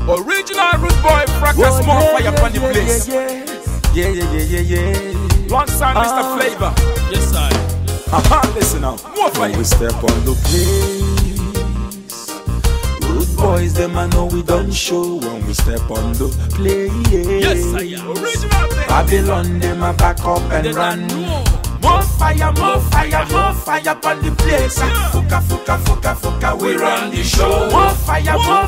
Original root boy, Frakas Mo'Fire upon the place. Yeah. Alongside Mr. Flavor. Yes, I. Listen now. When we step on the place, rude boys, them I know we don't show. When we step on the place, Yes, I am. Original thing. Babylon, them I back up and run. More fire upon the place. Fukka Fukka Fukka Fukka, we run the show. More fire upon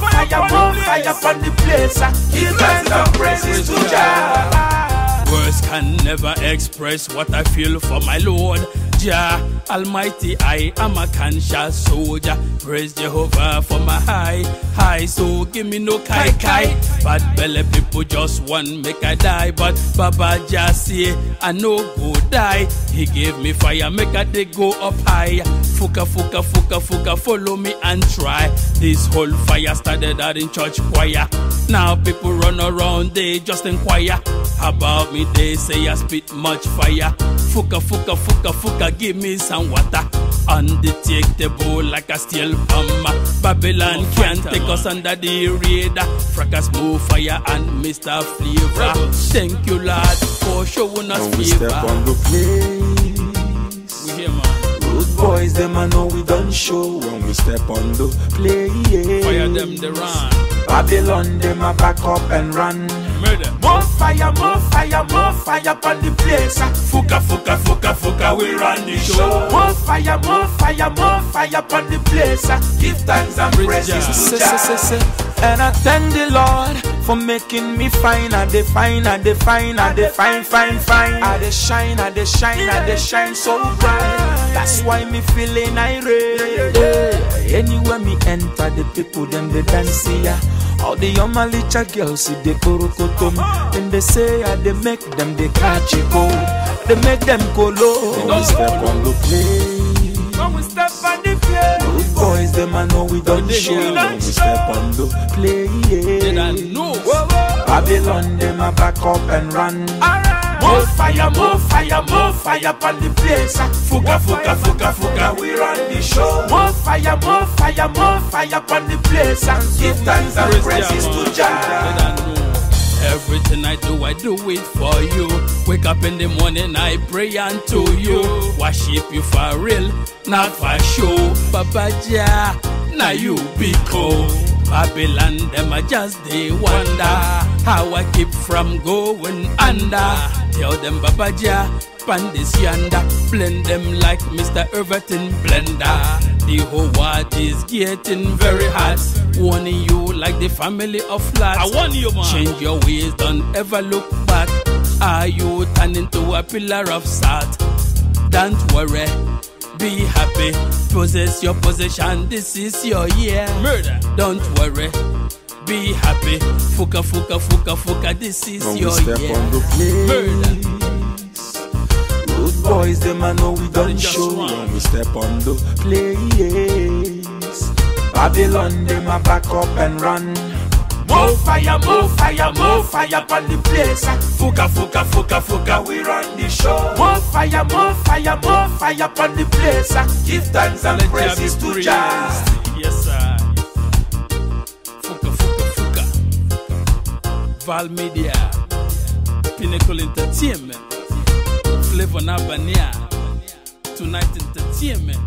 the place. Give thanks and praises to Jah. Words can never express what I feel for my Lord. Jah Almighty, I am a conscious soldier. Praise Jehovah for my high. So give me no kai. Bad belly people just want make I die, but Baba Jah say I no go die. He gave me fire, make I they go up high. Fukka Fukka Fukka Fukka, follow me and try. This whole fire started out in church choir. Now people run around, they just inquire about me. They say I spit much fire. Fukka Fukka Fukka Fukka, give me some water. Undetectable like a steel bomb. Babylon can't take us under the radar. Frakas Mo'Fire and Mr. Flavor. Thank you, Lord, for showing us when we favor. step on the place, We here, man. rude boys, them I know we don't show. When we step on the place, Fire them, they run. Babylon, them I back up and run. Murder. More fire upon the place. Fukka Fukka Fukka Fukka, we run the show. More fire upon the place. Give thanks and praises to Jah. And I thank the Lord for making me fine. I dey fine. I dey shine so bright. That's why me feeling irate. Anywhere me enter, the people them they dance here. All the Yomalicha girls see the Kurukutum. Then they say they make them they catch it go. They make them go low. When we step on the place, When we step on the place, rude boys them I know we don't show. When we step on the place, Then I know. Babylon them I back up and run. more fire upon the place. Fukka Fukka Fukka Fukka, we run the show. More fire upon the place. Give thanks and praises to Jah. Everything I do it for you. Wake up in the morning, I pray unto you. Worship you for real, not for show. Baba Jah, now you be cool. Babylon, them I just they wonder how I keep from going under. Tell them Baba Jah, pan this yonder, blend them like Mr. Everton blender. The whole world is getting very hot. Warning you like the family of flats. I warn you, man. Change your ways, don't ever look back. Are you turning to a pillar of salt? Don't worry, be happy. Possess your possession, this is your year. Murder. Don't worry, be happy. Fukka Fukka Fukka Fukka, this is when your we step year. on the place, Murder. rude boys them I know we don't just show. run. When we step on the place, Babylon them I back up and run. More fire upon the place. Fukka Fukka Fukka Fukka, we run the show. More fire upon the place. Give thanks and praises to Jah. Yes, sir. Fukka Fukka Fukka. Val Media. Pinnacle Entertainment. Flavour N'abania. Tonight Entertainment.